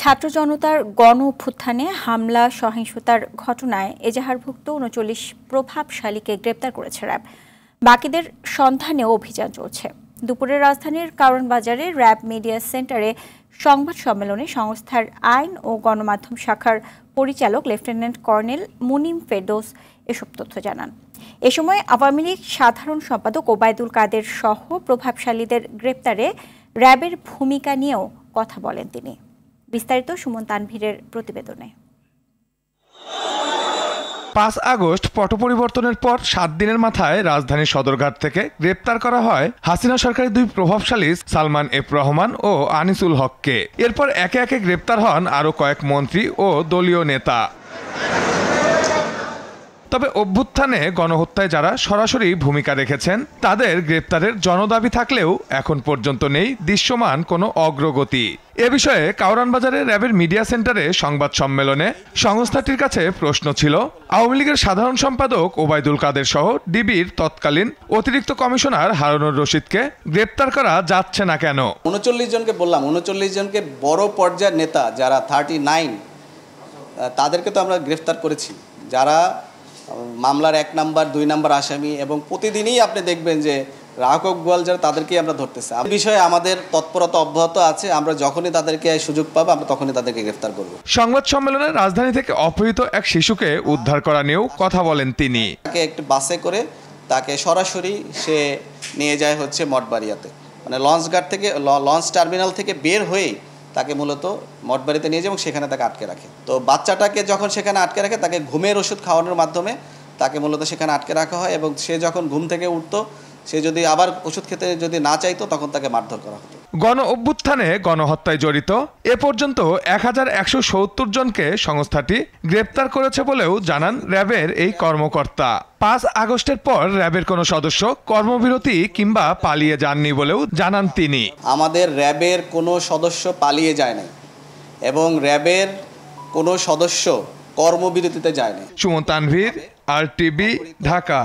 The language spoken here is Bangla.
ছাত্র জনতার গণ অভ্যুত্থানে হামলা সহিংসতার ঘটনায় এজাহারভুক্ত ৩৯ প্রভাবশালীকে গ্রেপ্তার করেছে র্যাব। বাকিদের সন্ধানেও অভিযান চলছে। দুপুরে রাজধানীর কারওয়ান বাজারে র্যাব মিডিয়া সেন্টারে সংবাদ সম্মেলনে সংস্থার আইন ও গণমাধ্যম শাখার পরিচালক লেফটেন্যান্ট কর্নেল মুনিম ফেরদৌস এসব তথ্য জানান। এ সময় আওয়ামী লীগ সাধারণ সম্পাদক ওবায়দুল কাদের সহ প্রভাবশালীদের গ্রেপ্তারে র্যাবের ভূমিকা নিয়েও কথা বলেন তিনি। বিস্তারিত সুমন তানভীরের প্রতিবেদনে। ৫ আগস্ট পট পরিবর্তনের পর ৭ দিনের মাথায় রাজধানীর সদরঘাট থেকে গ্রেপ্তার করা হয় হাসিনা সরকারের দুই প্রভাবশালী সালমান এফ রহমান ও আনিসুল হককে। এরপর একে একে গ্রেপ্তার হন আরও কয়েক মন্ত্রী ও দলীয় নেতা। তবে অভ্যুত্থানে গণহত্যায় যারা সরাসরি ভূমিকা রেখেছেন তাদের গ্রেপ্তারের জনদাবি থাকলেও এখন পর্যন্ত নেই দৃশ্যমান কোনো অগ্রগতি। এ বিষয়ে কারওয়ান বাজারে র্যাবের মিডিয়া সেন্টারে সংবাদ সম্মেলনে সংস্থাটির কাছে প্রশ্ন ছিল, আওয়ামী লীগের সাধারণ সম্পাদক ওবায়দুল কাদের সহ ডিবির তৎকালীন অতিরিক্ত কমিশনার হারুনুর রশিদকে গ্রেপ্তার করা যাচ্ছে না কেন? ৩৯ জনকে বললাম, ৩৯ জনকে বড় পর্যায়ের নেতা যারা 39 তাদেরকে তো আমরা গ্রেফতার করেছি, যারা মামলার ১ নাম্বার ২ নাম্বার আসামি, এবং প্রতিদিনই আপনি দেখবেন যে রাহক গোয়াল যারা তাদেরকেই আমরা ধরতেছি। এই বিষয়ে আমাদের তৎপরতা অব্যাহত আছে। আমরা যখনই তাদেরকে সুযোগ পাবো আমরা তখনই তাদেরকে গ্রেফতার করব। সংবাদ সম্মেলনে রাজধানী থেকে অপহৃত এক শিশুকে উদ্ধার করা নিয়েও কথা বলেন তিনি। তাকে একটি বাসে করে তাকে সরাসরি সে নিয়ে যায় হচ্ছে মঠবাড়িয়াতে, মানে লঞ্চঘাট থেকে লঞ্চ টার্মিনাল থেকে বের হয়েই তাকে মূলত মঠবাড়িতে নিয়ে যায় এবং সেখানে তাকে আটকে রাখে। তো বাচ্চাটাকে যখন সেখানে আটকে রাখে তাকে ঘুমের ওষুধ খাওয়ানোর মাধ্যমে তাকে মূলত সেখানে আটকে রাখা হয়, এবং সে যখন ঘুম থেকে উঠতো, সে যদি আবার ওষুধ খেতে যদি না চাইতো তখন তাকে মারধর করা হতো। গণ অভ্যুত্থানে গণহত্যায় জড়িত এ পর্যন্ত ১১৭০ জনকে সংস্থাটি গ্রেপ্তার করেছে বলেও জানান র্যাবের এই কর্মকর্তা। ৫ আগস্টের পর র্যাবের কোনো সদস্য কর্মবিরতি কিংবা পালিয়ে যাননি বলেও জানান তিনি। আমাদের র্যাবের কোনো সদস্য পালিয়ে যায় নাই এবং র্যাবের কোনো সদস্য কর্মবিরতিতে যায় নাই। সুমন তানভীর, RTV, ঢাকা।